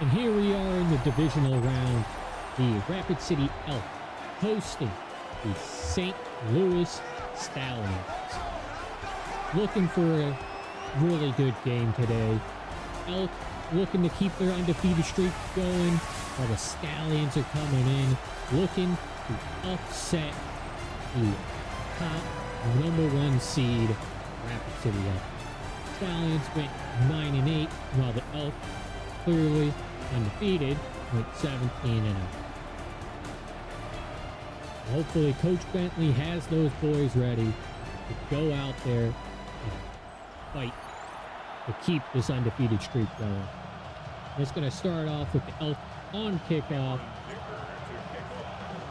And here we are in the divisional round. The Rapid City Elk hosting the St. Louis Stallions. Looking for a really good game today. Elk looking to keep their undefeated streak going, while the Stallions are coming in looking to upset the top #1 seed Rapid City Elk. Stallions went 9-8, while the Elk, clearly undefeated, went 17-0. Hopefully Coach Bentley has those boys ready to go out there and fight to keep this undefeated streak going. It's going to start off with the Elk on kickoff.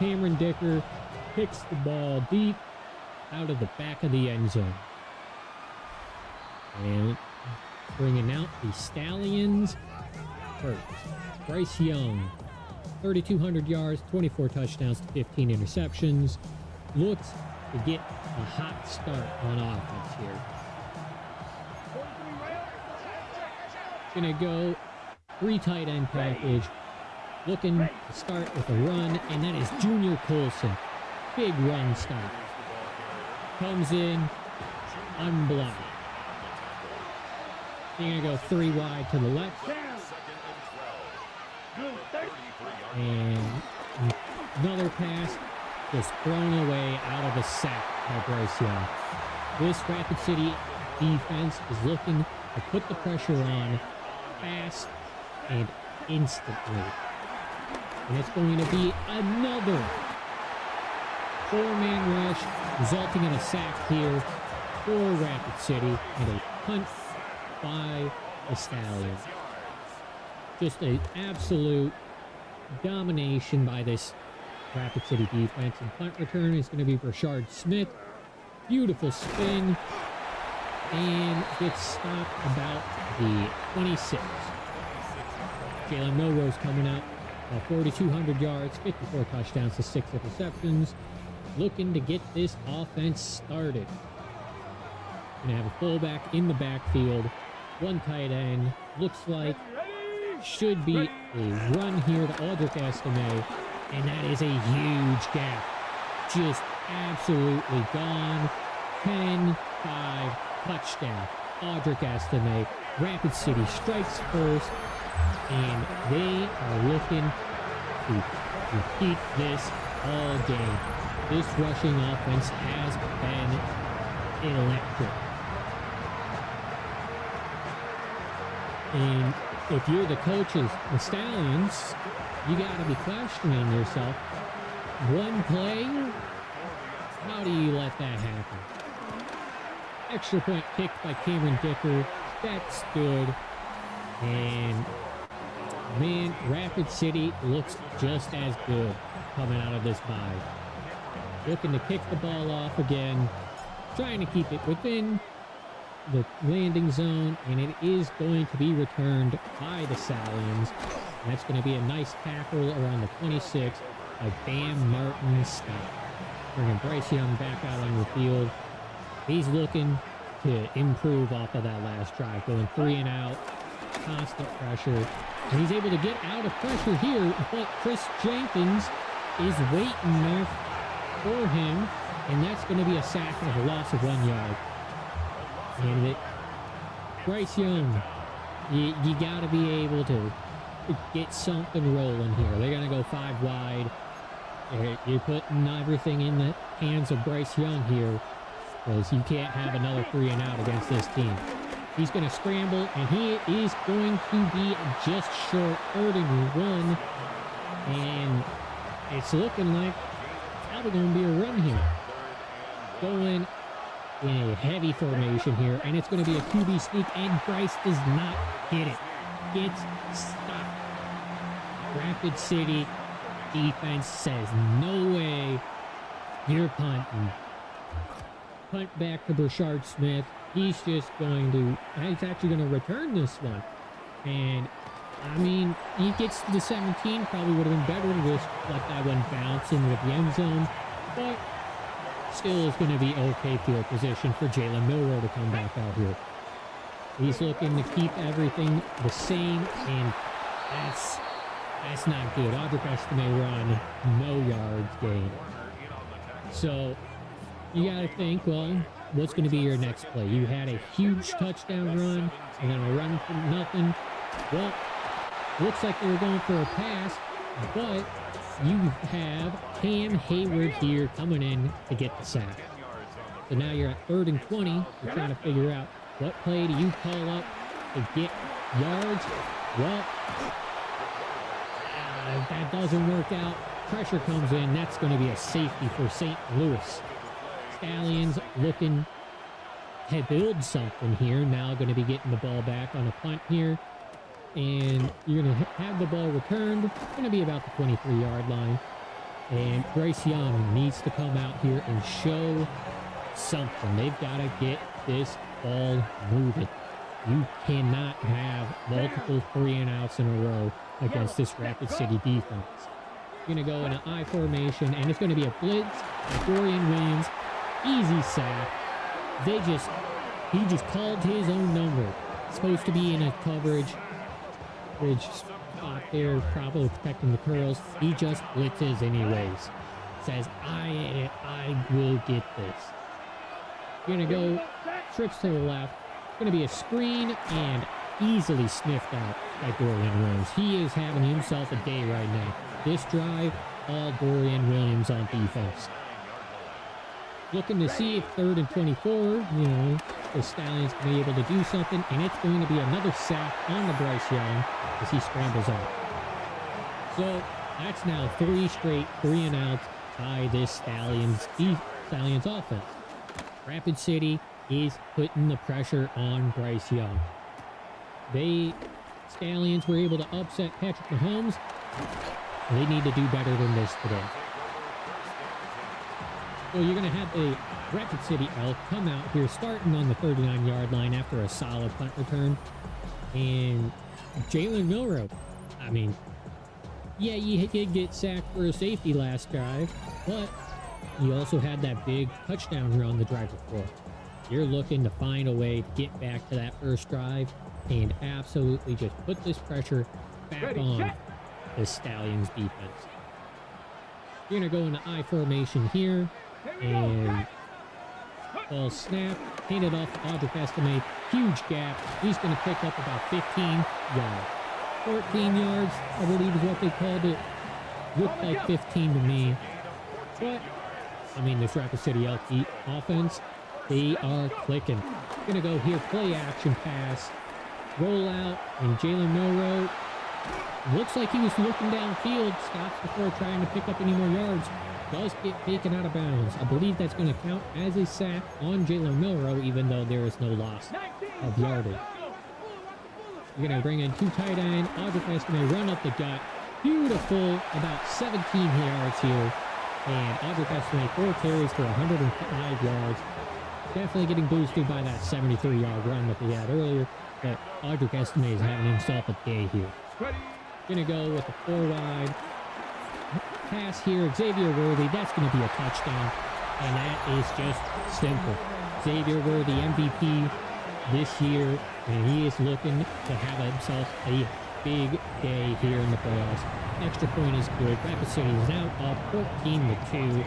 Cameron Dicker kicks the ball deep out of the back of the end zone. And bringing out the Stallions first. Bryce Young, 3,200 yards, 24 touchdowns to 15 interceptions. Looks to get a hot start on offense here. Gonna go 3 tight end package. Looking to start with a run, and that is Junior Colson. Big run stop. Comes in, unblocked. You're gonna go 3 wide to the left. And another pass just thrown away out of a sack by Bryce Young. This Rapid City defense is looking to put the pressure on fast and instantly. And it's going to be another 4-man rush, resulting in a sack here for Rapid City and a punt by the Stallions. Just an absolute domination by this Rapid City defense. And punt return is going to be Rashard Smith. Beautiful spin. And gets stopped about the 26. Jalen Milrose coming out. 4,200 yards, 54 touchdowns to 6 interceptions. Looking to get this offense started. Gonna have a fullback in the backfield. 1 tight end. Looks like should be a run here to Audric Estime, and that is a huge gap. Just absolutely gone. 10-5 touchdown. Audric Estime. Rapid City strikes first, and they are looking to repeat this all game. This rushing offense has been electric. And if you're the coaches, the Stallions, you got to be questioning yourself. One play, how do you let that happen? Extra point kicked by Cameron Dicker. That's good. And man, Rapid City looks just as good coming out of this bye. Looking to kick the ball off again. Trying to keep it within the landing zone, and it is going to be returned by the Stallions. That's going to be a nice tackle around the 26 by Bam Martin Scott. Bringing Bryce Young back out on the field. He's looking to improve off of that last drive, going 3 and out, constant pressure. And he's able to get out of pressure here, but Chris Jenkins is waiting there for him, and that's going to be a sack of a loss of 1 yard. And Bryce Young, you got to be able to get something rolling here. They're going to go 5 wide. You're putting everything in the hands of Bryce Young here, because you can't have another 3 and out against this team. He's going to scramble, and he is going to be just short, 3rd and 1. And it's looking like probably going to be a run here. Going in a heavy formation here, and it's going to be a QB sneak, and Bryce does not hit it. Gets stopped. Rapid City defense says, no way, you're punting. Punt back to Rashard Smith. He's actually going to return this one. And, I mean, he gets to the 17, probably would have been better to just let that one bounce into the end zone. But still is going to be okay field position for Jalen Milroe to come back out here. He's looking to keep everything the same and That's not good. Audric Estime run, no yards gained. So you got to think, well, what's going to be your next play? You had a huge touchdown run and then a run for nothing. Well, looks like they were going for a pass, but you have Cam Hayward here coming in to get the sack. So now you're at 3rd and 20. You're trying to figure out what play do you call up to get yards. Well, that doesn't work out. Pressure comes in. That's going to be a safety for St. Louis. Stallions looking to build something here. Now going to be getting the ball back on a punt here. And you're going to have the ball returned. It's going to be about the 23-yard line. And Bryce Young needs to come out here and show something. They've got to get this ball moving. You cannot have multiple 3-and-outs in a row against this Rapid City defense. You're going to go in an I formation, and it's going to be a blitz by Dorian Williams. Easy sack. He just called his own number. It's supposed to be in a coverage spot there, probably protecting the curls. He just blitzes anyways. Says, I will get this. You're going to go trips to the left. It's going to be a screen and easily sniffed out by Dorian Williams. He is having himself a day right now. This drive, all Dorian Williams on defense. Looking to see if 3rd and 24, the Stallions can be able to do something, and it's going to be another sack on the Bryce Young as he scrambles out. So that's now 3 straight 3-and-outs by this Stallions offense. Rapid City is putting the pressure on Bryce Young. Stallions were able to upset Patrick Mahomes. They need to do better than this today. So you're going to have the Rapid City Elk come out here starting on the 39-yard line after a solid punt return. And Jalen Milrow, he did get sacked for a safety last drive, but he also had that big touchdown run the drive before. You're looking to find a way to get back to that first drive and absolutely just put this pressure back on the Stallions defense. You're going to go into I formation here, and ball snap, handed off to Audric Estime, huge gap. He's going to pick up about 15 yards. 14 yards, I believe is what they called it. Looked like 15 to me. But, this Rapid City Elk offense, they are clicking. Going to go here, play action pass, roll out, and Jalen Milrow looks like he was looking downfield, stops before trying to pick up any more yards. Does get taken out of bounds. I believe that's going to count as a sack on Jalen Milrow, even though there is no loss of yardage. You're going to bring in 2 tight end. Audric Estime run up the gut. Beautiful, about 17 yards here. And Audric Estime 4 carries for 105 yards. Definitely getting boosted by that 73-yard run that they had earlier. But Audric Estime is having himself a day here. Going to go with a 4-wide pass here. Xavier Worthy, that's going to be a touchdown. And that is just simple. Xavier Worthy, MVP this year, and he is looking to have himself a big day here in the playoffs. Extra point is good. Rapid City is now up 14-2.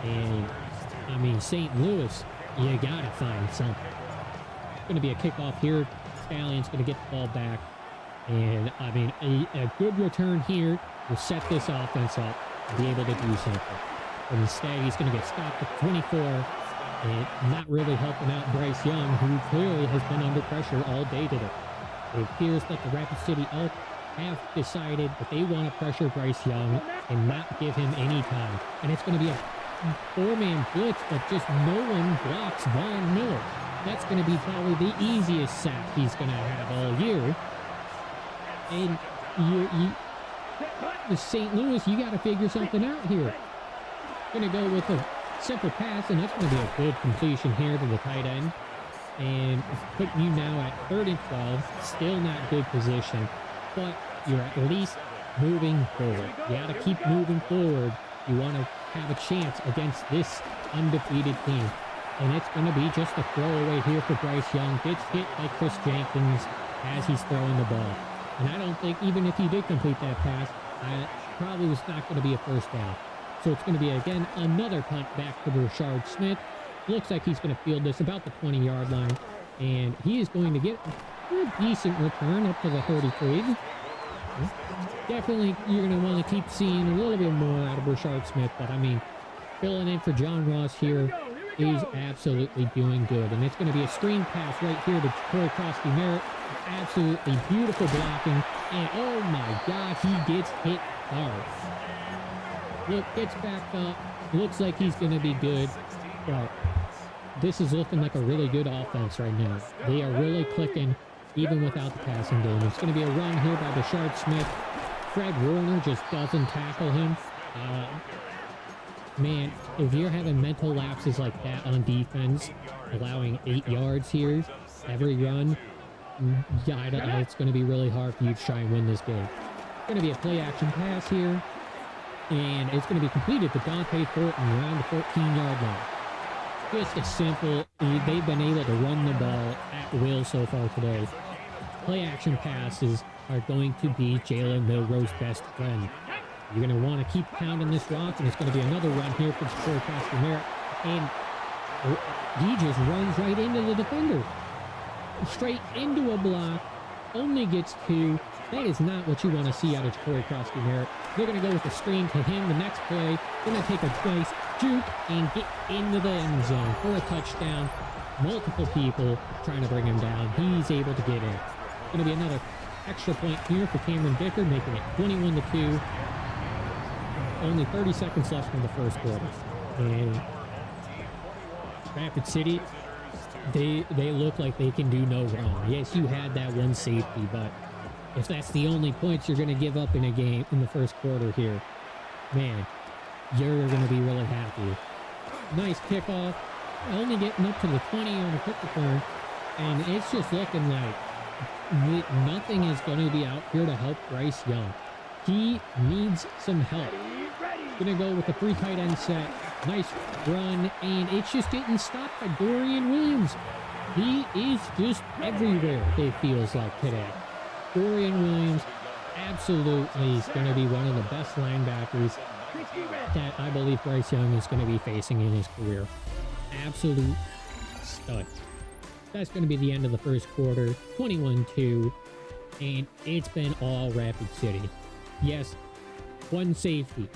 And, St. Louis, you got to find something. Going to be a kickoff here. Stallions going to get the ball back. And, a good return here will set this offense up and be able to do something. But instead, he's going to get stopped at 24 and not really helping out Bryce Young, who clearly has been under pressure all day today. It appears that the Rapid City Elk have decided that they want to pressure Bryce Young and not give him any time. And it's going to be a 4-man blitz, but just no one blocks Von Miller. That's going to be probably the easiest sack he's going to have all year. And with St. Louis, you got to figure something out here. Going to go with a simple pass, and that's going to be a good completion here to the tight end. And it's putting you now at 3rd and 12. Still not good position, but you're at least moving forward. You got to keep moving forward. You want to have a chance against this undefeated team. And it's going to be just a throwaway here for Bryce Young. Gets hit by Chris Jenkins as he's throwing the ball. And I don't think, even if he did complete that pass, probably was not going to be a first down. So it's going to be, again, another punt back to Rashard Smith. Looks like he's going to field this about the 20-yard line. And he is going to get a decent return up to the 33. Definitely, you're going to want to keep seeing a little bit more out of Rashard Smith. But, I mean, filling in for John Ross here is absolutely doing good. And it's going to be a screen pass right here to Corey Krosky-Merritt. Absolutely beautiful blocking. And, oh, my God, he gets hit hard. Look, gets backed up. Looks like he's going to be good. But this is looking like a really good offense right now. They are really clicking, even without the passing game. It's going to be a run here by Rashard Smith. Fred Warner just doesn't tackle him. Man, if you're having mental lapses like that on defense, allowing 8 yards here every run, yeah, it's going to be really hard for you to try and win this game. It's going to be a play-action pass here, and it's going to be completed to Dante Thornton around the 14-yard line. Just a simple, they've been able to run the ball at will so far today. Play-action passes are going to be Jalen Milroe's best friend. You're going to want to keep pounding this rock, and it's going to be another run here for Corey Krosky-Merritt, and he just runs right into the defender. Straight into a block, only gets 2. That is not what you want to see out of Corey Krosky-Merritt. They're going to go with a screen to him. The next play, going to take a nice juke and get into the end zone for a touchdown. Multiple people trying to bring him down. He's able to get in. Going to be another extra point here for Cameron Dicker, making it 21-2. Only 30 seconds left in the first quarter. And Rapid City, they look like they can do no wrong. Yes, you had that one safety, but if that's the only points you're going to give up in a game in the first quarter here, man, you're going to be really happy. Nice kickoff. Only getting up to the 20 on a quick return. And it's just looking like nothing is going to be out here to help Bryce Young. He needs some help. Going to go with a 3 tight end set. Nice run. And it's just getting stopped by Dorian Williams. He is just everywhere, it feels like today. Dorian Williams absolutely is going to be one of the best linebackers that I believe Bryce Young is going to be facing in his career. Absolute stud. That's going to be the end of the first quarter, 21-2, and it's been all Rapid City. Yes, one safety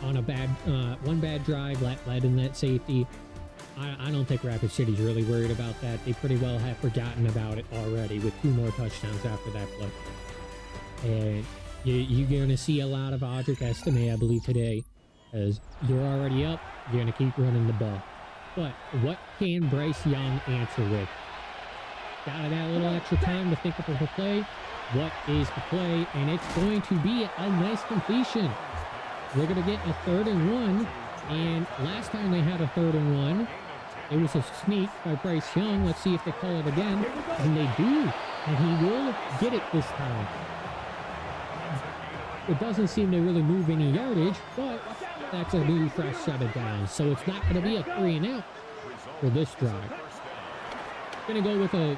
on a one bad drive led in that safety. I don't think Rapid City's really worried about that. They pretty well have forgotten about it already with 2 more touchdowns after that play. And you're going to see a lot of Audric Estime, I believe, today. As you're already up, you're going to keep running the ball. But what can Bryce Young answer with? Got that little extra time to think up of a play. What is the play? And it's going to be a nice completion. We're going to get a 3rd and 1. And last time they had a 3rd and 1, it was a sneak by Bryce Young. Let's see if they call it again. And they do. And he will get it this time. It doesn't seem to really move any yardage, but that's a new fresh set of downs. So it's not going to be a 3 and out for this drive. Going to go with a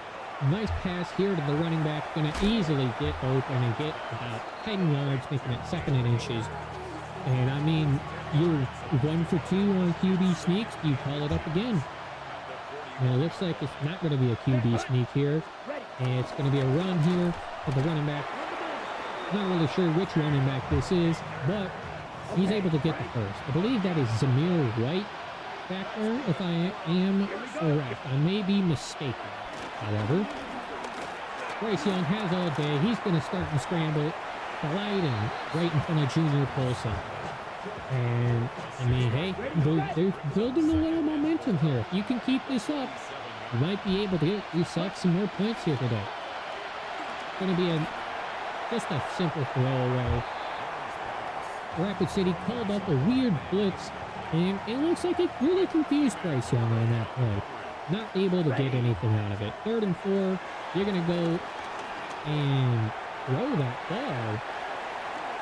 nice pass here to the running back. Going to easily get open and get about 10 yards, making it 2nd and inches. And I mean, you're 1 for 2 on QB sneaks. You call it up again. And it looks like it's not going to be a QB sneak here. And it's going to be a run here for the running back. Not really sure which running back this is, but he's able to get the first. I believe that is Zamir White back there, if I am correct. I may be mistaken. However, Bryce Young has all day. He's going to start and scramble, gliding right in front of Junior Polson. And, I mean, hey, they're building a little momentum here. If you can keep this up, you might be able to get yourself some more points here today. It's going to be just a simple throwaway. Rapid City called up a weird blitz, and it looks like it really confused Bryce Young on that play. Not able to get anything out of it. 3rd and 4, you're going to go and throw that ball.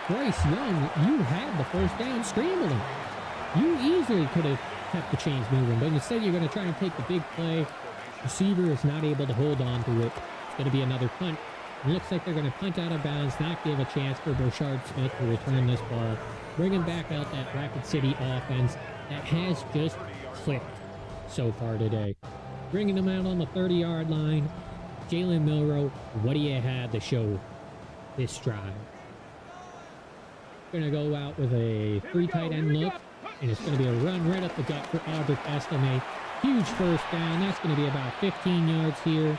Bryce Young, you had the first down scrambling. You easily could have kept the chains moving, but instead you're going to try and take the big play. Receiver is not able to hold on to it. It's going to be another punt Looks like they're going to punt out of bounds, not give a chance for Burchard Smith to return this ball. Bringing back out that Rapid City offense that has just clicked so far today. Bringing them out on the 30-yard line. Jalen Milroe, what do you have to show this drive? Going to go out with a 3 tight end look, and it's going to be a run right up the gut for Audric Estime. Huge first down. That's going to be about 15 yards here.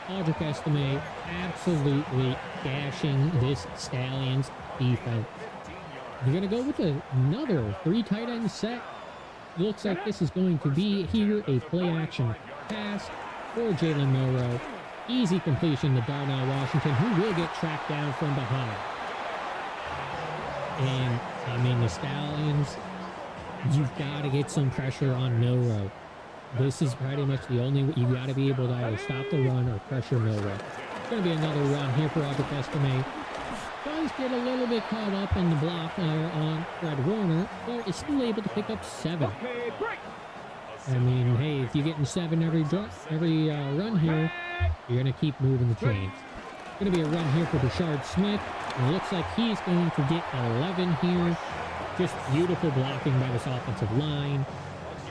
Audric Estime absolutely gashing this Stallions defense. You're going to go with another 3 tight end set. Looks like this is going to be here a play action pass for Jalen Milroe. Easy completion to Darnell Washington, who will get tracked down from behind. And, I mean, the Stallions, you've got to get some pressure on Milroe. This is pretty much the only way. You got to be able to either stop the run or pressure Milroe. It's going to be another run here for Audric Estime. Does get a little bit caught up on the block on Fred Warner, but is still able to pick up 7. I mean, hey, if you're getting 7 every run here, you're going to keep moving the chains. It's going to be a run here for Burchard Smith. And it looks like he's going to get 11 here. Just beautiful blocking by this offensive line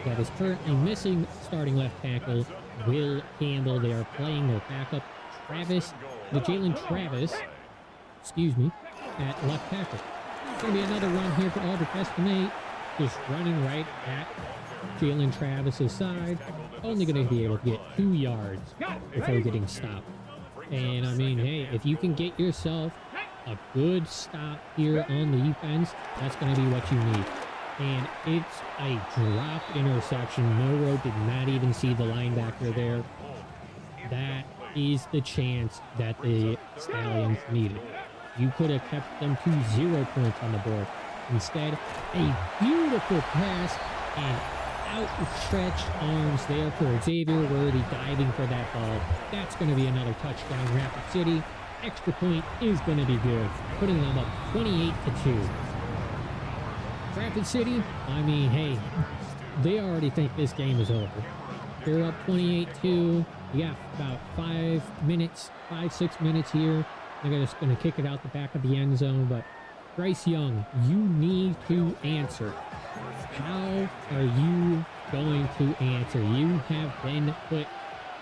that is currently missing starting left tackle Will Campbell. They are playing their backup Jalen Travis, at left tackle. It's going to be another run here for Audric Estime, just running right at Jalen Travis's side. Only going to be able to get 2 yards before getting stopped. And I mean, hey, if you can get yourself a good stop here on the defense, that's going to be what you need. And it's a drop interception. Milroe did not even see the linebacker there. That is the chance that the Stallions needed. You could have kept them to 0 points on the board. Instead, a beautiful pass and outstretched arms there for Xavier Worthy diving for that ball. That's going to be another touchdown, Rapid City. Extra point is going to be good, putting them up 28-2. Rapid City, I mean, hey, they already think this game is over. They're up 28-2. We got about 6 minutes here. They're just going to kick it out the back of the end zone. But Bryce Young, you need to answer. How are you going to answer? You have been put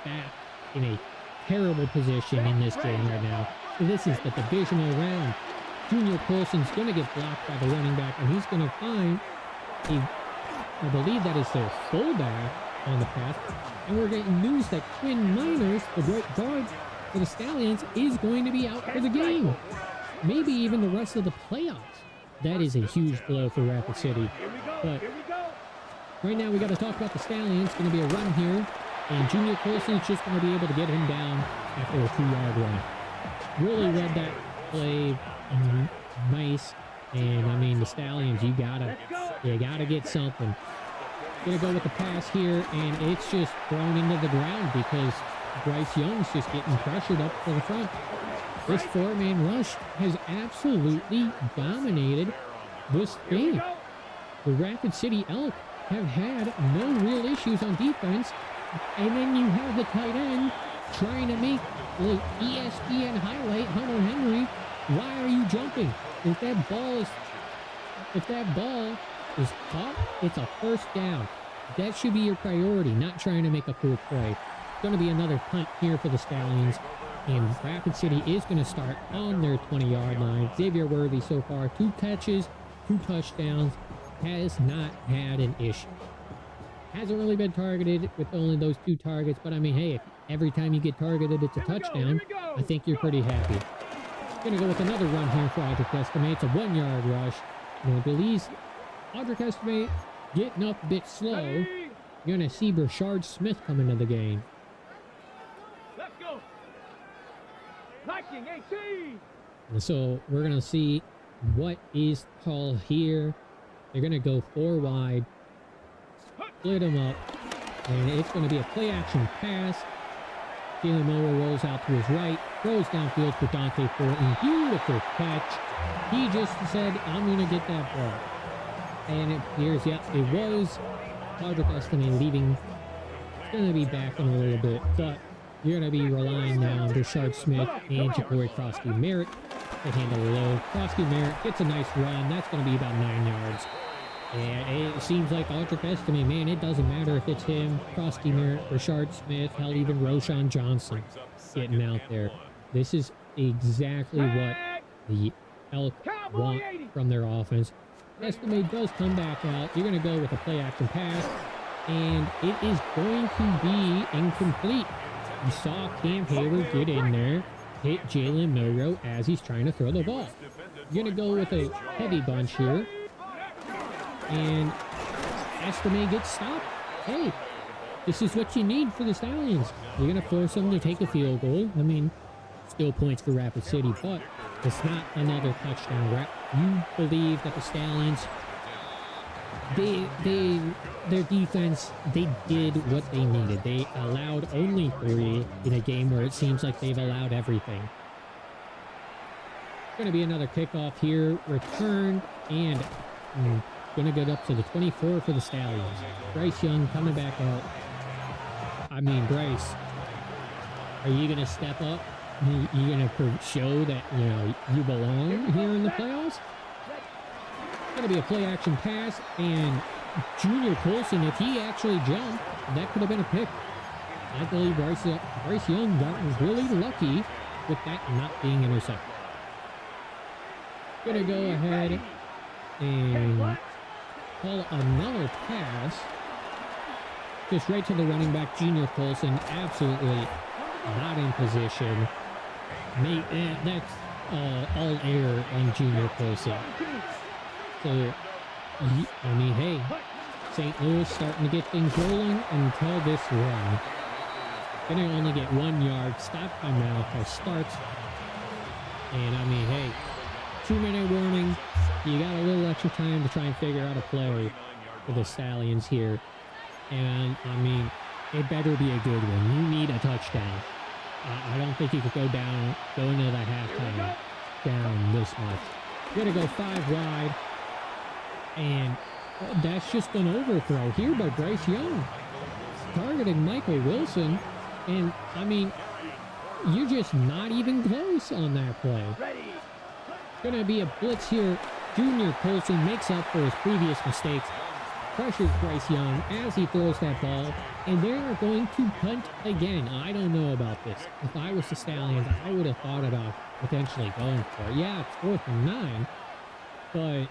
back in a terrible position in this game right now. This is the divisional round. Junior Coulson's going to get blocked by the running back, and he's going to find I believe that is their fullback on the pass. And we're getting news that Quinn Miners, the right guard for the Stallions, is going to be out for the game. Maybe even the rest of the playoffs. That is a huge blow for Rapid City. But right now we got to talk about the Stallions. It's going to be a run here. And Junior Coulson's just going to be able to get him down after a 2-yard run. Really read that play nice. And I mean, the Stallions, you gotta get something. Gonna go with the pass here, and it's just thrown into the ground because Bryce Young's just getting pressured up to the front. This 4-man rush has absolutely dominated this game. The Rapid City Elk have had no real issues on defense, and then you have the tight end trying to make the ESPN highlight Hunter Henry. Why are you jumping? If that ball is caught, it's a first down. That should be your priority, not trying to make a cool play. Going to be another punt here for the Stallions, and Rapid City is going to start on their 20-yard line. Xavier Worthy so far, 2 catches, 2 touchdowns, has not had an issue. Hasn't really been targeted with only those 2 targets, but I mean, hey, if every time you get targeted, it's a touchdown, I think you're pretty happy. Going to go with another run here for Audric Estime. It's a 1-yard rush. And I believe Audric Estime getting up a bit slow. You're going to see Burchard Smith come into the game. Let's go. Liking 18. And so we're going to see what is called here. They're going to go 4 wide. Split them up. And it's going to be a play-action pass. Jalen Milroe rolls out to his right, throws downfield for Dante Thornton. Beautiful catch. He just said, I'm going to get that ball. And it appears, it was Audric Estime leaving. It's going to be back in a little bit. But You're going to be relying now on Richard Smith and Ja'Cory Crosby-Merritt to handle the load. Crosby-Merritt gets a nice run. That's going to be about 9 yards. And it seems like Audric Estime, man, it doesn't matter if it's him, Crosby-Merritt, Richard Smith, hell, even Roshan Johnson getting out there. This is exactly what the Elk want from their offense. Estime does come back out. You're going to go with a play-action pass, and it is going to be incomplete. You saw Cam Hayward get in there, hit Jalen Milroe as he's trying to throw the ball. You're going to go with a heavy bunch here. And Estime gets stopped. Hey, this is what you need for the Stallions. You're going to force them to take a field goal. I mean, still points for Rapid City, but it's not another touchdown. You believe that the Stallions, their defense, they did what they needed. They allowed only 3 in a game where it seems like they've allowed everything. Going to be another kickoff here, return, and going to get up to the 24 for the Stallions. Bryce Young coming back out. I mean, Bryce, are you going to step up? You going to show that, you know, you belong here in the playoffs? Going to be a play-action pass, and Junior Colson, if he actually jumped, that could have been a pick. I believe Bryce Young got really lucky with that not being intercepted. Going to go ahead and call another pass. Just right to the running back, Junior Colson. Absolutely not in position. Mate, that's all air on Junior Colson. So, I mean, hey, St. Louis starting to get things rolling until this run. Gonna only get 1 yard. Stop by Malachi starts. And I mean, hey, 2-minute warning. You got a little extra time to try and figure out a play for the Stallions here. And I mean, it better be a good one. You need a touchdown. I don't think you could go into the halftime down this much. You're gonna go 5 wide. And that's just an overthrow here by Bryce Young, targeting Michael Wilson. And I mean, you're just not even close on that play. Gonna be a blitz here. Junior Colson makes up for his previous mistakes, pressures Bryce Young as he throws that ball, and they're going to punt again. I don't know about this. If I was the Stallions, I would have thought about potentially going for it. Yeah, it's 4th and 9, but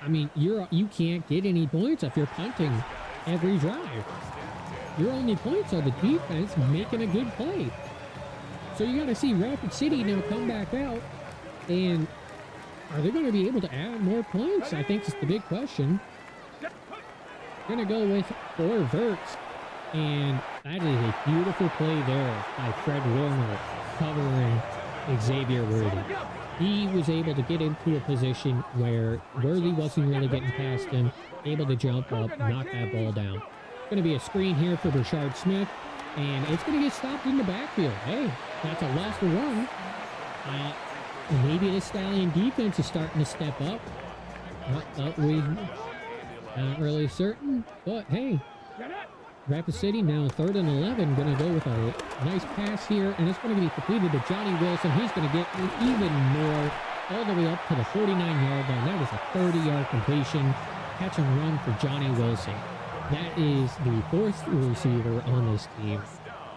I mean, you can't get any points if you're punting every drive. Your only points are the defense making a good play. So you got to see Rapid City now come back out, and are they going to be able to add more points? I think is the big question. Going to go with 4 verts, and that is a beautiful play there by Fred Warner covering Xavier Worthy. He was able to get into a position where Worthy wasn't really getting past him, able to jump up, knock that ball down. Going to be a screen here for Richard Smith, and it's going to get stopped in the backfield. Hey, that's a loss to run. Maybe the Stallion defense is starting to step up. We're not really certain, but hey, Rapid City now 3rd and 11, going to go with a nice pass here, and it's going to be completed to Johnny Wilson. He's going to get even more, all the way up to the 49-yard line. That is a 30-yard completion, catch and run for Johnny Wilson. That is the 4th receiver on this team,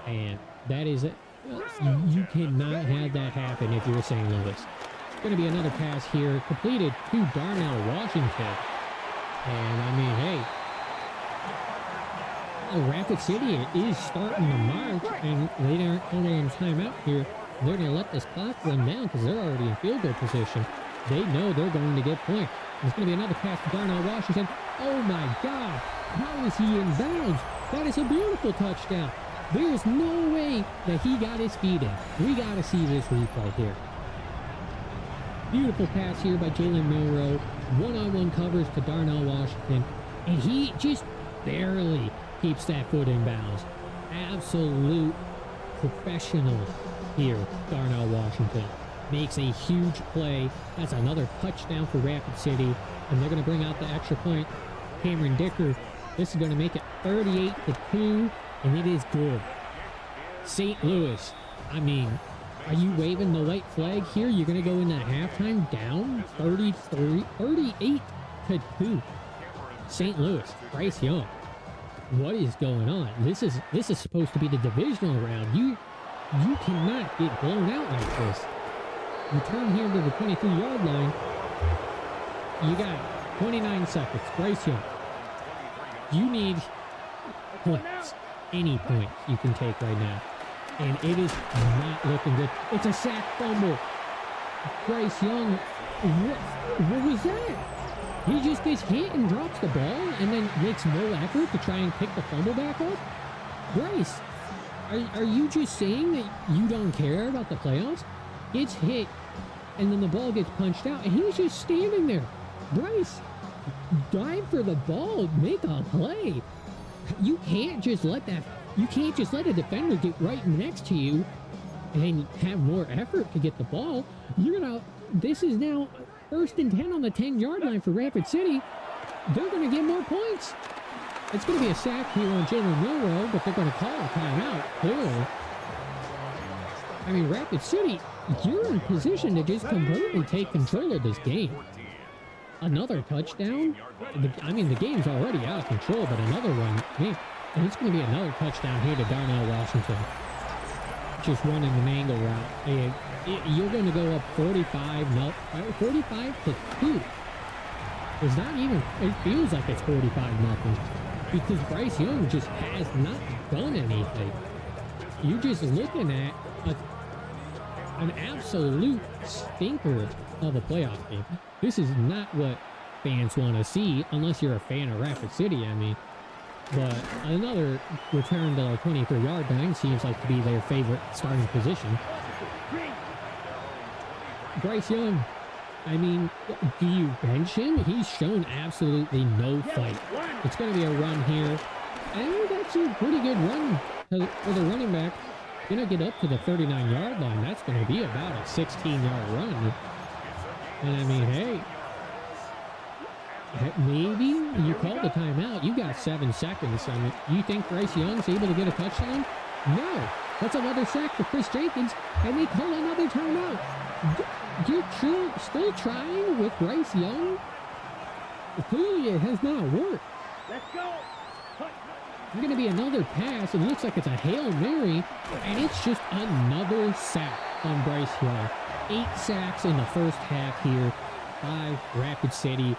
and that is, you cannot have that happen if you're St. Louis. It's going to be another pass here, completed to Darnell Washington, and I mean, hey, Rapid City is starting to march, and they aren't calling on timeout here. They're going to let this clock run down because they're already in field goal position. They know they're going to get points. There's going to be another pass to Darnell Washington. Oh my God! How is he in bounds? That is a beautiful touchdown. There is no way that he got his feet in. We got to see this replay here. Beautiful pass here by Jalen Milroe. One-on-one covers to Darnell Washington, and he just barely keeps that foot in bounds. Absolute professional here, Darnell Washington. Makes a huge play. That's another touchdown for Rapid City, and they're going to bring out the extra point. Cameron Dicker, this is going to make it 38-2, and it is good. St. Louis, I mean, are you waving the white flag here? You're going to go into halftime down 38-2. St. Louis, Bryce Young. What is going on? This is supposed to be the divisional round. You cannot get blown out like this. You turn here to the 23-yard line. You got 29 seconds. Bryce Young. You need points. Any points you can take right now. And it is not looking good. It's a sack fumble. Bryce Young, what was that? He just gets hit and drops the ball and then makes no effort to try and pick the fumble back up? Bryce, are you just saying that you don't care about the playoffs? Gets hit and then the ball gets punched out and he's just standing there. Bryce, dive for the ball, make a play. You can't just let a defender get right next to you and have more effort to get the ball. This is now 1st and 10 on the 10-yard line for Rapid City. They're going to get more points. It's going to be a sack here on Jalen Milroe, but they're going to call a timeout, clearly. I mean, Rapid City, you're in position to just completely take control of this game. Another touchdown? The game's already out of control, but another one, man, and it's going to be another touchdown here to Darnell Washington. Just running an angle route. And you're going to go up 45-2. It's not even, it feels like it's 45-0 because Bryce Young just has not done anything. You're just looking at an absolute stinker of a playoff game. This is not what fans want to see unless you're a fan of Rapid City, I mean. But another return to our 23-yard line seems like to be their favorite starting position. Bryce Young, I mean, do you bench him? He's shown absolutely no fight. It's going to be a run here. And that's a pretty good run for the running back. Going to get up to the 39-yard line. That's going to be about a 16-yard run. And I mean, hey, maybe you called the timeout. You got 7 seconds. I mean, you think Bryce Young's able to get a touchdown? No. That's another sack for Chris Jenkins, and they call another timeout. You're still trying with Bryce Young? Clearly, it has not worked. Let's go. There's going to be another pass. It looks like it's a Hail Mary, and it's just another sack on Bryce Young. 8 sacks in the first half here by Rapid City.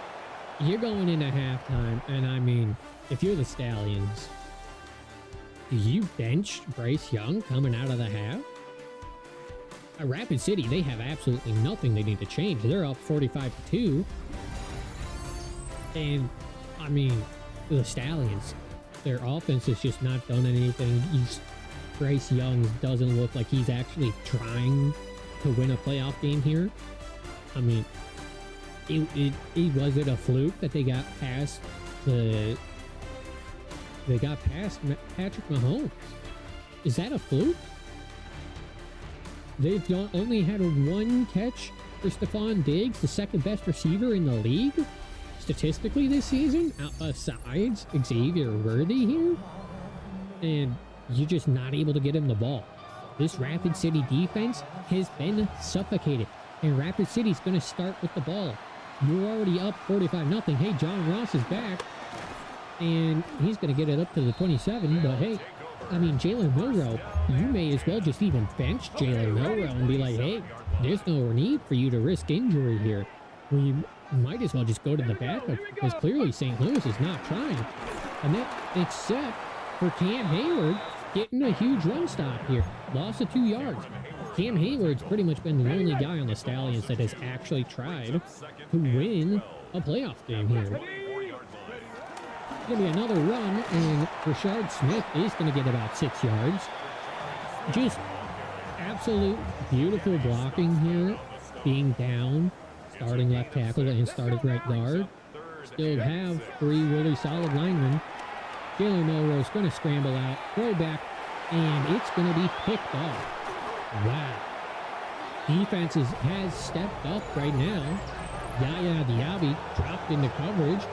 You're going into halftime, and I mean, if you're the Stallions, do you bench Bryce Young coming out of the half? At Rapid City, they have absolutely nothing they need to change. They're up 45-2. And, I mean, the Stallions, their offense has just not done anything. Bryce Young doesn't look like he's actually trying to win a playoff game here. I mean, was it a fluke that they got past Patrick Mahomes? Is that a fluke? They've only had 1 catch for Stephon Diggs, the second best receiver in the league statistically this season, besides Xavier Worthy here, and you're just not able to get him the ball. This Rapid City defense has been suffocated, and Rapid City's going to start with the ball. You're already up 45-0. Hey, John Ross is back, and he's going to get it up to the 27, but hey, I mean, Jalen Milroe, you may as well just even bench Jalen Milroe and be like, hey, there's no need for you to risk injury here. We might as well just go to the backup because clearly St. Louis is not trying. And that, except for Cam Hayward getting a huge run stop here. Loss of 2 yards. Cam Hayward's pretty much been the only guy on the Stallions that has actually tried to win a playoff game here. Going to be another run, and Rashard Smith is going to get about 6 yards. Just absolute beautiful blocking here. Being down, starting left tackle and starting right guard. Still have 3 really solid linemen. Jalen Milroe's going to scramble out, throw back, and it's going to be picked off. Wow. Defense has stepped up right now. Yaya Diaby dropped into coverage.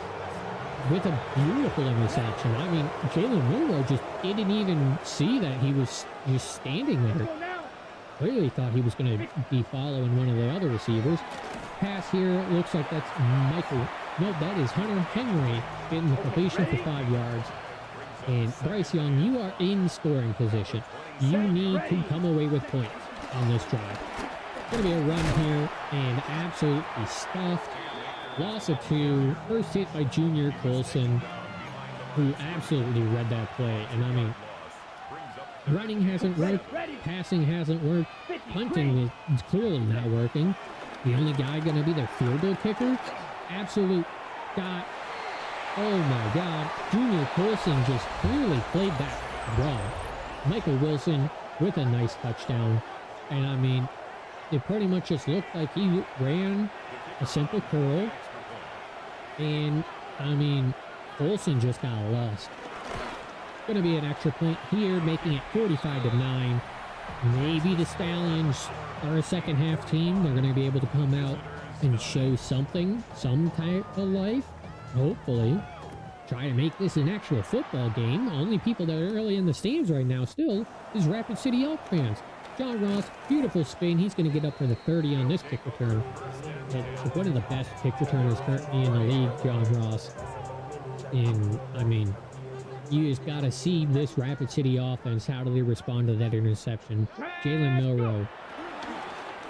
with a beautiful interception. I mean, Jalen Milroe just didn't even see that he was just standing there. Clearly thought he was going to be following one of the other receivers. Pass here, looks like that's Michael. No, that is Hunter Henry getting the completion for 5 yards. And Bryce Young, you are in scoring position. You need to come away with points on this drive. Going to be a run here, and absolutely stuffed. Loss of 2. First hit by Junior Colson, who absolutely read that play. And I mean, running hasn't worked, passing hasn't worked, punting is clearly not working. The only guy going to be their field goal kicker, absolute got. Oh my God, Junior Colson just clearly played that wrong. Michael Wilson with a nice touchdown. And I mean, it pretty much just looked like he ran a simple curl. And I mean, Colson just got lost. Going to be an extra point here, making it 45-9. Maybe the Stallions are a second half team. They're going to be able to come out and show something, some type of life. Hopefully. Try to make this an actual football game. Only people that are early in the stands right now still is Rapid City Elk fans. John Ross, beautiful spin. He's going to get up for the 30 on this kick return. One of the best kick returners currently in the league, John Ross. And, I mean, you just got to see this Rapid City offense. How do they respond to that interception? Jalen Milroe.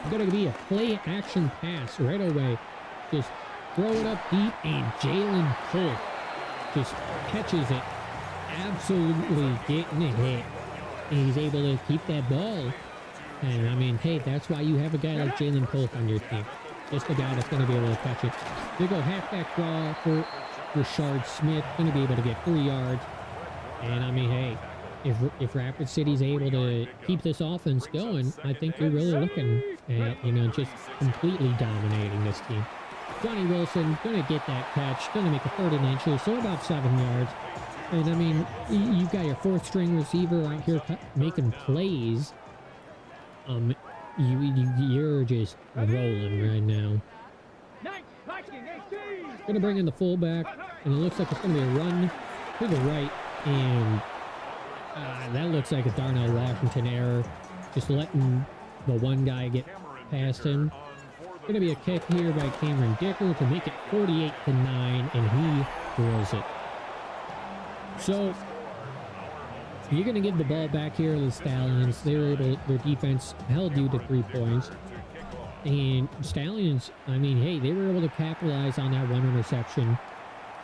Going to be a play action pass right away. Just throw it up deep, and Jalen Holt just catches it. Absolutely getting a hit. And he's able to keep that ball. And I mean, hey, that's why you have a guy like Jalen Holt on your team. Just a guy that's going to be able to catch it. They go halfback draw for Rashard Smith. Going to be able to get 3 yards. And I mean, hey, if Rapid City's able to keep this offense going, I think you're really looking at, you know, just completely dominating this team. Johnny Wilson going to get that catch, going to make a 3rd and inches, so about 7 yards. And I mean, you've got your 4th string receiver out here making plays. You're just rolling right now. Going to bring in the fullback, and it looks like it's going to be a run to the right, and that looks like a Darnell Washington error. Just letting the one guy get past him. Going to be a kick here by Cameron Dicker to make it 48-9, and he drills it. So you're going to give the ball back here to the Stallions. They were able, their defense held you to 3 points. And Stallions, I mean, hey, they were able to capitalize on that 1 interception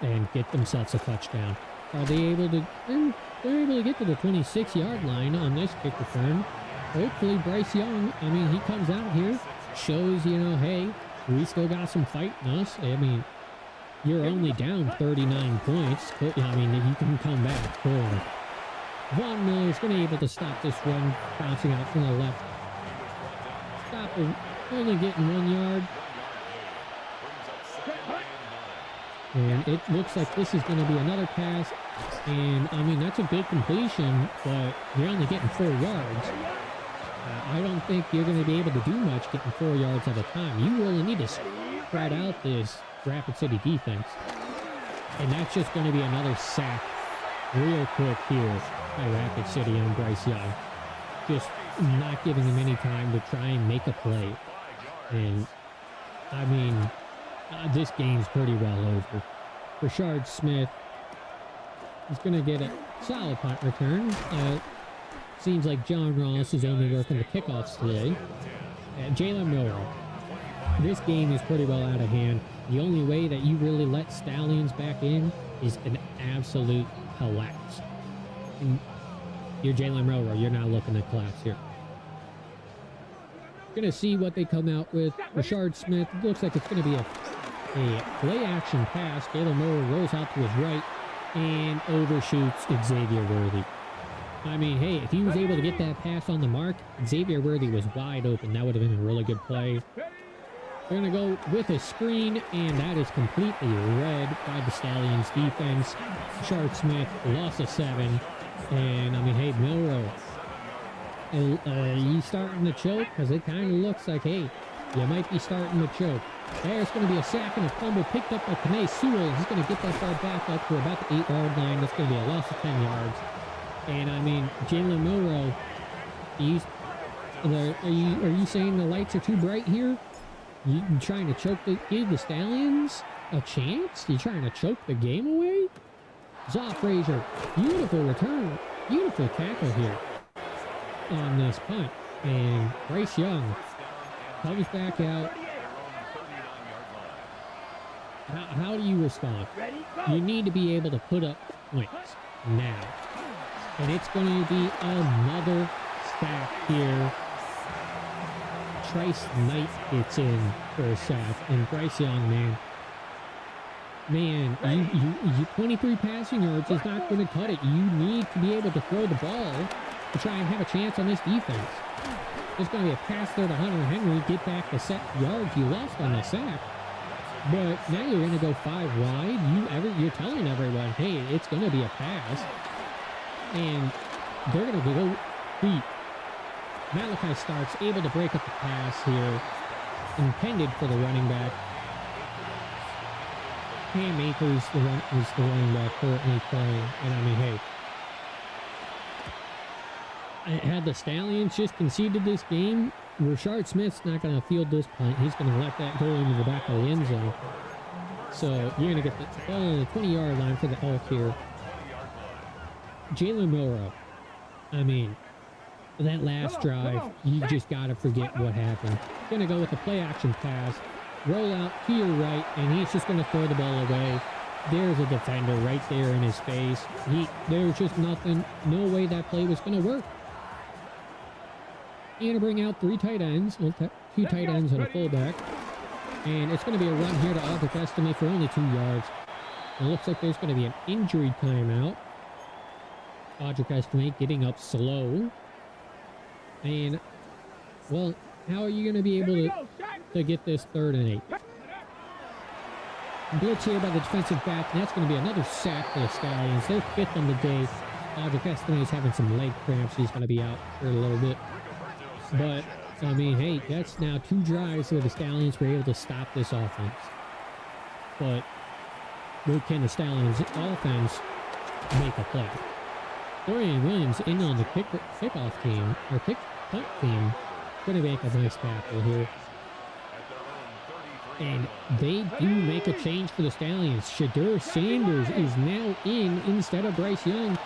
and get themselves a touchdown. Are they able to? They're able to get to the 26-yard line on this kick return. Hopefully Bryce Young, I mean, he comes out here, shows, you know, hey, we still got some fight in us. I mean, you're only down 39 points. But, I mean, you can come back. Cool. Von Miller's going to be able to stop this run, bouncing out from the left. Stop him. Only getting 1 yard. And it looks like this is going to be another pass. And, I mean, that's a good completion, but you're only getting 4 yards. I don't think you're going to be able to do much getting 4 yards at a time. You really need to spread out this Rapid City defense. And that's just going to be another sack real quick here by Rapid City on Bryce Young. Just not giving him any time to try and make a play. And, I mean, this game's pretty well over. Rashard Smith is going to get a solid punt return. Seems like John Ross is only working the kickoffs today. Jalen Milroe. This game is pretty well out of hand. The only way that you really let Stallions back in is an absolute collapse. And you're Jalen Milroe. You're not looking to collapse here. Going to see what they come out with. Rashard Smith. Looks like it's going to be a play action pass. Jalen Milroe rolls out to his right and overshoots Xavier Worthy. I mean, hey, if he was able to get that pass on the mark, Xavier Worthy was wide open. That would have been a really good play. They're going to go with a screen, and that is completely read by the Stallions defense. Rashard Smith, loss of 7. And, I mean, hey, Milroe, you starting to choke? Because it kind of looks like, hey, You might be starting to choke. There's going to be a sack and a fumble picked up by Panay Sewell. He's going to get that ball back up to about the 8-yard line. That's going to be a loss of 10 yards. And I mean, Jalen Milroe, are you saying the lights are too bright here? You trying to give the Stallions a chance? You trying to choke the game away? Zoff Frazier, beautiful return, beautiful tackle here on this punt. And Bryce Young comes back out. How do you respond? You need to be able to put up points now. And it's going to be another sack here. Trice Knight gets in for a sack. And Bryce Young, man, you 23 passing yards is not going to cut it. You need to be able to throw the ball to try and have a chance on this defense. There's going to be a pass there to Hunter Henry. Get back the set yards you lost on the sack. But now you're going to go 5 wide. You're telling everyone, hey, it's going to be a pass. And they're going to go deep. Malachi Starks able to break up the pass here. Intended for the running back. Cam Akers is the running back currently playing. And I mean, hey, had the Stallions just conceded this game, Rashard Smith's not going to field this punt. He's going to let that go into the back of the end zone. So you're going to get the ball on the 20-yard line for the Elk here. Jalen Milroe. I mean, that last drive, you just got to forget what happened. Going to go with the play-action pass. Roll out to your right, and he's just going to throw the ball away. There's a defender right there in his face. There's just nothing, no way that play was going to work. You're going to bring out 3 tight ends, well, 2 tight ends and a fullback. And it's going to be a run here to Audric Estime for only 2 yards. It looks like there's going to be an injury timeout. Audric Estime getting up slow. And, well, how are you going to be able to get this 3rd and 8? Blitz here by the defensive back, and that's going to be another sack for the Stallions. They're 5th on the day. Audric Estime is having some leg cramps. He's going to be out for a little bit. But, I mean, hey, that's now 2 drives where the Stallions were able to stop this offense. But can the Stallions offense make a play? Dorian Williams in on the kickoff team, or punt team, going to make a nice tackle here. And they do make a change for the Stallions. Shadur Sanders is now in instead of Bryce Young.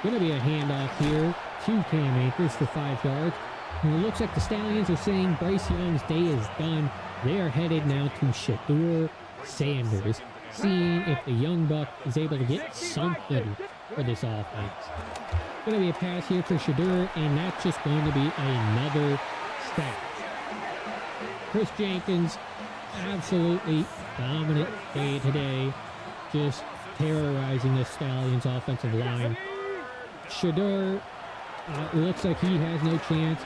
Going to be a handoff here to Cam Akers for 5 yards. And it looks like the Stallions are saying Bryce Young's day is done. They are headed now to Shadur Sanders, seeing if the young buck is able to get something for this offense. Going to be a pass here for Shadur, and that's just going to be another sack. Chris Jenkins, absolutely dominant day today, just terrorizing the Stallions offensive line. Shadur looks like he has no chance.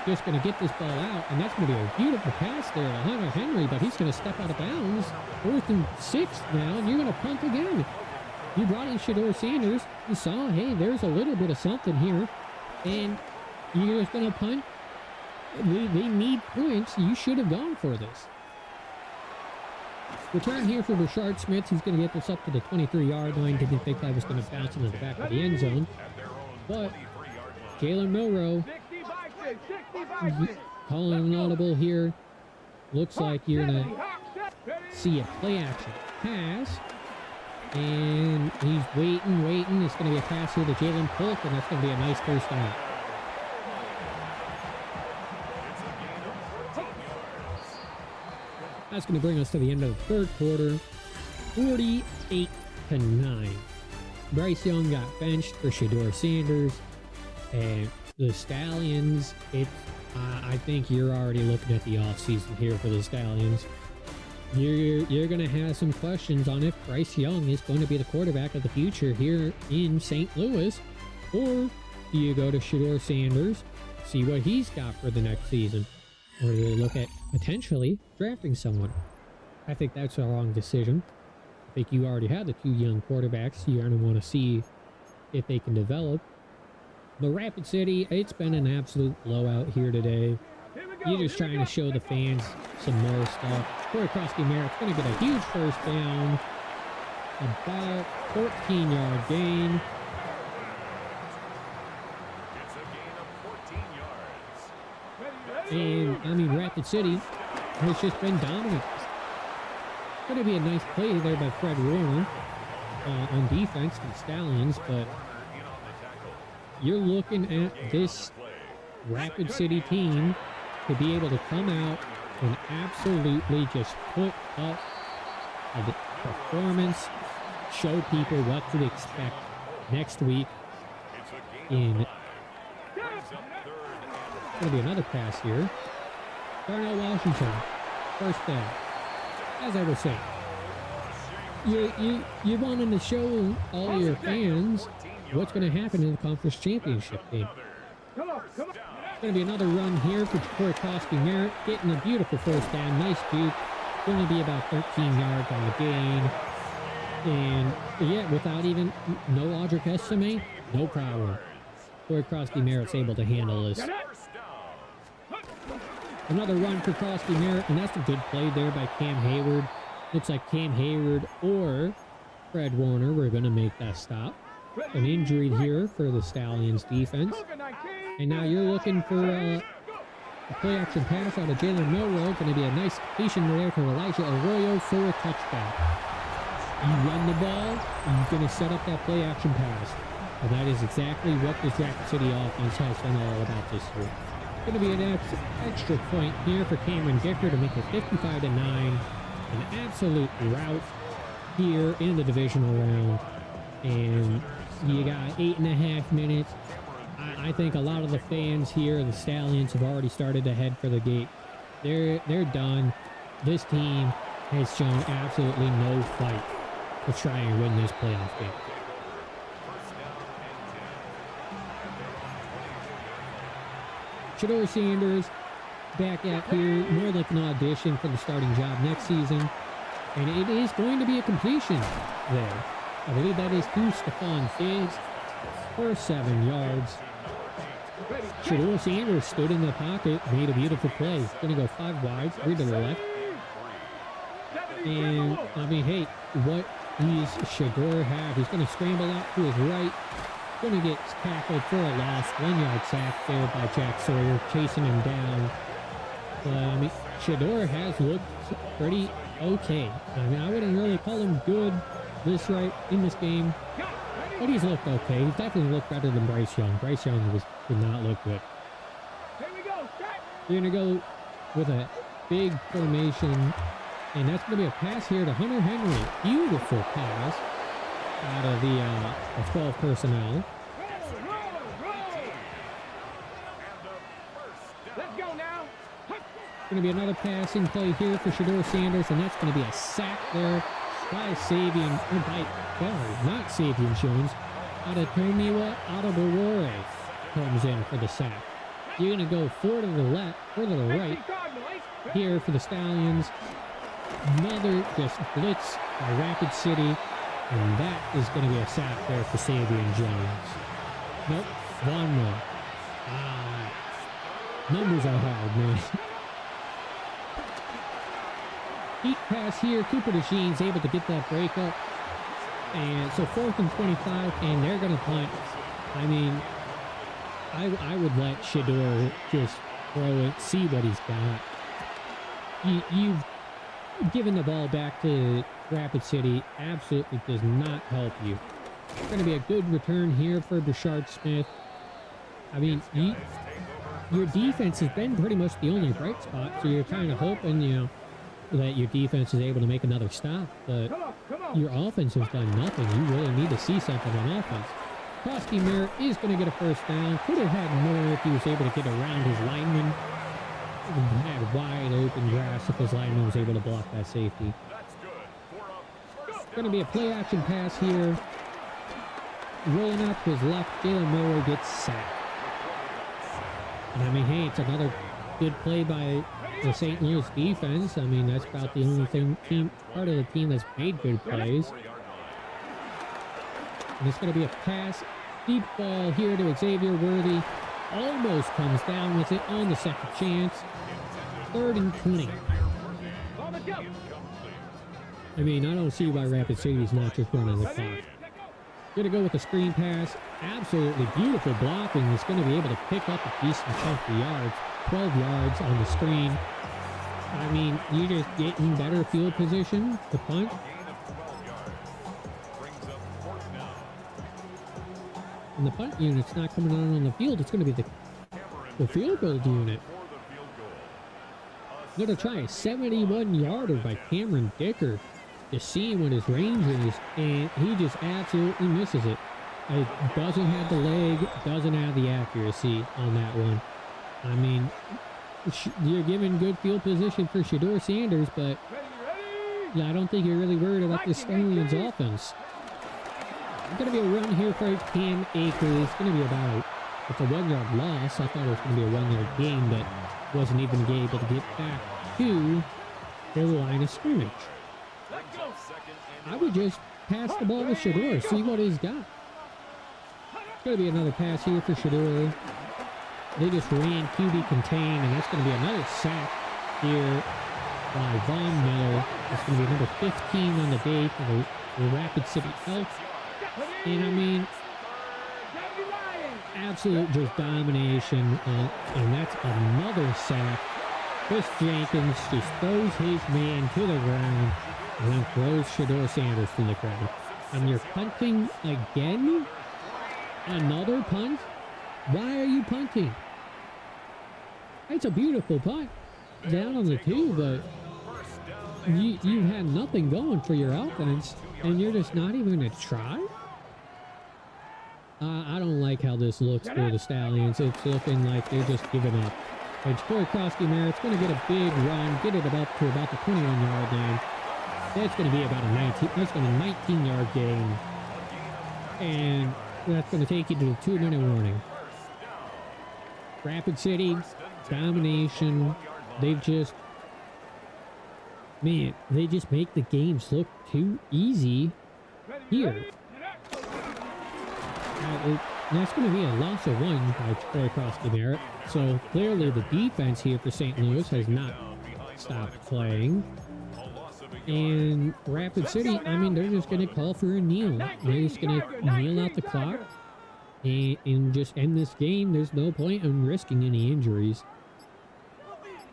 Just going to get this ball out, and that's going to be a beautiful pass there to Hunter Henry, but he's going to step out of bounds. 4th and 6 now, and you're going to punt again. You brought in Shadur Sanders. You saw, hey, there's a little bit of something here, and you're just going to punt. They need points. You should have gone for this. Return here for Rashard Smith. He's going to get this up to the 23-yard line. Didn't think that was going to bounce into the back of the end zone. But Jalen Milroe calling an audible here. Looks like you're going to see a play-action pass. And he's waiting. It's going to be a pass here to Jalen Polk, and that's going to be a nice first down. That's going to bring us to the end of the 3rd quarter, 48-9. Bryce Young got benched for Shadur Sanders, and the Stallions, I think you're already looking at the offseason here for the Stallions. You're going to have some questions on if Bryce Young is going to be the quarterback of the future here in St. Louis, or do you go to Shadur Sanders, see what he's got for the next season? Or do they look at potentially drafting someone? I think that's a wrong decision. I think you already have the 2 young quarterbacks. You're going to want to see if they can develop. But Rapid City, it's been an absolute blowout here today. You're just trying to show the fans some more stuff. Corey Krosky-Merritt's going to get a huge first down. About 14-yard gain. It's a gain of 14 yards. And, I mean, Rapid City has just been dominant. Going to be a nice play there by Fred Warner on defense for the Stallions, but you're looking at this Rapid City team to be able to come out and absolutely just put up a performance, show people what to expect next week in. Going to be another pass here. Darnell Washington, first down. As I was saying, you're wanting to show all your fans what's going to happen in the conference championship game. Come on. It's going to be another run here for Corey Krosky-Merritt, getting a beautiful first down. Nice juke. Going to be about 13 yards on the gain. And yeah, without even no Audric Estimate, no problem. Corey Krosky-Merritt's able to handle this. Another run for Krosky-Merritt, and that's a good play there by Cam Hayward. Looks like Cam Hayward or Fred Warner were going to make that stop. An injury here for the Stallions defense. And now you're looking for a play action pass out of Jalen Milrow. Going to be a nice completion there for Elijah Arroyo for a touchdown. You run the ball, you're going to set up that play action pass. And that is exactly what this Rapid City offense has been all about this year. Going to be an extra point here for Cameron Dicker to make it 55-9. An absolute rout here in the divisional round. And you got 8.5 minutes. I think a lot of the fans here, the Stallions, have already started to head for the gate. They're done. This team has shown absolutely no fight to try and win this playoff game. Shedeur Sanders back out here, more like an audition for the starting job next season. And it is going to be a completion there. I believe that is to Stephon Diggs for 7 yards. Shedeur Sanders stood in the pocket, made a beautiful play. Going to go 5 wide, 3 to the left. And, I mean, hey, what does Shedeur have? He's going to scramble out to his right. Going to get tackled for a loss. 1 yard sack there by Jack Sawyer, chasing him down. But, I mean, Shedeur has looked pretty okay. I mean, I wouldn't really call him good in this game, but he's looked okay. He's definitely looked better than Bryce Young. Bryce Young did not look good. Here we go. You're going to go with a big formation, and that's going to be a pass here to Hunter Henry. Beautiful pass out of the 12 personnel. Let's go now. Going to be another passing play here for Shedeur Sanders, and that's going to be a sack there by not Savion Jones. Adetomiwa Adebawore comes in for the sack. You're going to go 4 to the left, 4 to the right here for the Stallions. Another just blitz by Rapid City, and that is going to be a sack there for Savion Jones. Nope, one more. Numbers are hard, man. Deep pass here. Cooper DeJean's able to get that break up. And so 4th and 25, and they're going to punt. I mean, I would let Shedeur just throw it, see what he's got. You've given the ball back to Rapid City. Absolutely does not help you. It's going to be a good return here for Brashard Smith. I mean, your defense has been pretty much the only bright spot, so you're kind of hoping, that your defense is able to make another stop, but your offense has done nothing. You really need to see something on offense. Krosky-Merritt is going to get a first down. Could have had more if he was able to get around his lineman. Had wide open grass if his lineman was able to block that safety. Going to be a play action pass here. Rolling out to his left, Jalen Milrow gets sacked. And I mean, hey, it's another good play by the St. Louis defense. I mean, that's about the only part of the team that's made good plays. And it's going to be a pass, deep ball here to Xavier Worthy. Almost comes down with it on the second chance. 3rd and 20. On the go. I mean, I don't see why Rapid City is not just running the clock. Gonna go with the screen pass. Absolutely beautiful blocking. He's gonna be able to pick up a decent chunk of yards. 12 yards on the screen. I mean, you're just getting better field position to punt. And the punt unit's not coming out on the field. It's going to be the field goal unit. Going to try a 71-yarder by Cameron Dicker to see what his range is, and he just absolutely misses it. It doesn't have the leg, doesn't have the accuracy on that one. I mean, you're giving good field position for Shedeur Sanders, but yeah, I don't think you're really worried about the Stallions offense. It's going to be a run here for Cam Akers. It's going to be about, it's a 1-yard loss. I thought it was going to be a 1-yard gain, but wasn't even able to get back to the line of scrimmage. I would just pass the ball to Shedeur, see what he's got. It's going to be another pass here for Shedeur. They just ran QB contain, and that's going to be another sack here by Von Miller. It's going to be number 15 on the day for the Rapid City Elk. And I mean, absolute just domination, and that's another sack. Chris Jenkins just throws his man to the ground and then throws Shedeur Sanders to the ground. And you're punting again? Another punt? Why are you punting? It's a beautiful punt down on the 2, but you had nothing going for your offense, and you're just not even going to try? I don't like how this looks for the Stallions. It's looking like they're just giving up. And Corey Krosky-Merritt's going to get a big run, get it up to about the 21-yard line. That's going to be about a 19-yard gain. And that's going to take you to a 2-minute warning. Rapid City, domination. They've just, man, they just make the games look too easy here. That's going to be a loss of 1 by Corey Krosky-Merritt. So clearly the defense here for St. Louis has not stopped playing. And Rapid City, I mean, they're just going to call for a kneel. They're just going to kneel out the clock and just end this game. There's no point in risking any injuries.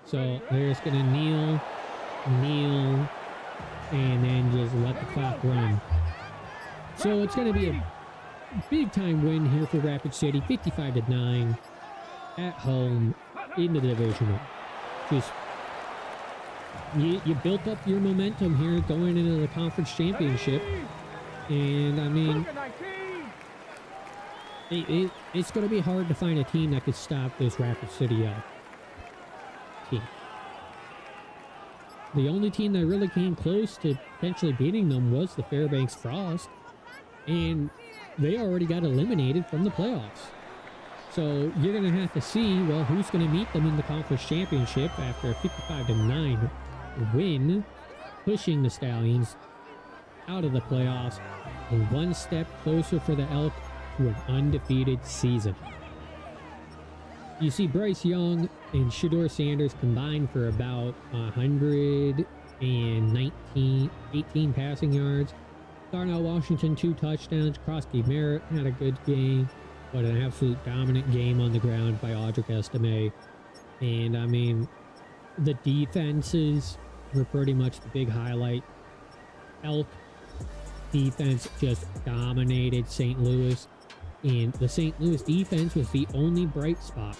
So they're just going to kneel, and then just let the clock run. So it's going to be a big time win here for Rapid City, 55-9 at home in the Divisional. Just you built up your momentum here going into the conference championship, and I mean, it's going to be hard to find a team that could stop this Rapid City team. The only team that really came close to potentially beating them was the Fairbanks Frost, and they already got eliminated from the playoffs. So you're going to have to see, well, who's going to meet them in the conference championship after a 55-9 win, pushing the Stallions out of the playoffs and one step closer for the Elk to an undefeated season. You see Bryce Young and Shedeur Sanders combined for about 18 passing yards. Darnell Washington, 2 touchdowns. Krosky-Merritt had a good game, but an absolute dominant game on the ground by Audric Estime. And I mean, the defenses were pretty much the big highlight. Elk defense just dominated St. Louis, and the St. Louis defense was the only bright spot.